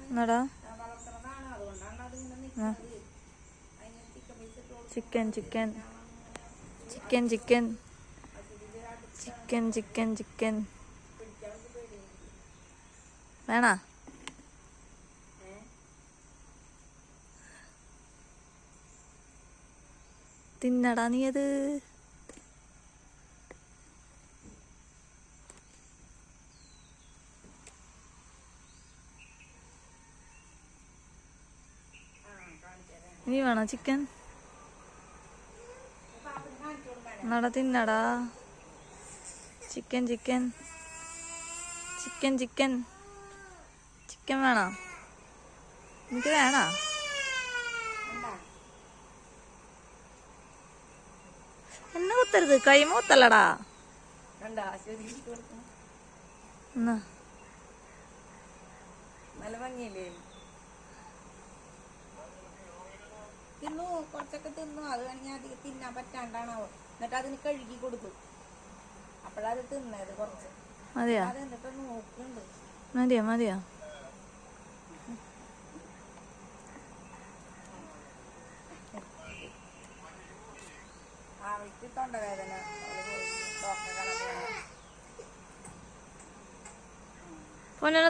എന്നടാ chicken chicken chicken chicken chicken chicken chicken വേണ തിന്നടാ നീ അത്. ഇനി വേണോ ചിക്കൻ? എന്നടാ തിന്നടാ. Chicken chicken chicken chicken chicken വേണോ? എനിക്ക് വേണോ? എന്നെ കുത്തരുത്, കൈമ കുത്തല്ലടാ. എന്നാ നല്ല ഭംഗിയില്ലേ? തിന്നു, കുറച്ചൊക്കെ തിന്നു. അത് വേണമെങ്കിൽ അധികം തിന്നാൻ പറ്റാണ്ടാണാവോ. എന്നിട്ട് അതിന് കഴുകി കൊടുത്തു. അപ്പോഴത് തിന്നത് കുറച്ച്. മതിയാ? അത് എന്നിട്ട് നോക്കുന്നുണ്ട്. മതിയോ മതിയോ? അവൾക്ക് തൊണ്ടവേദന, ഡോക്ടറെ കാണാൻ. പൊന്നെ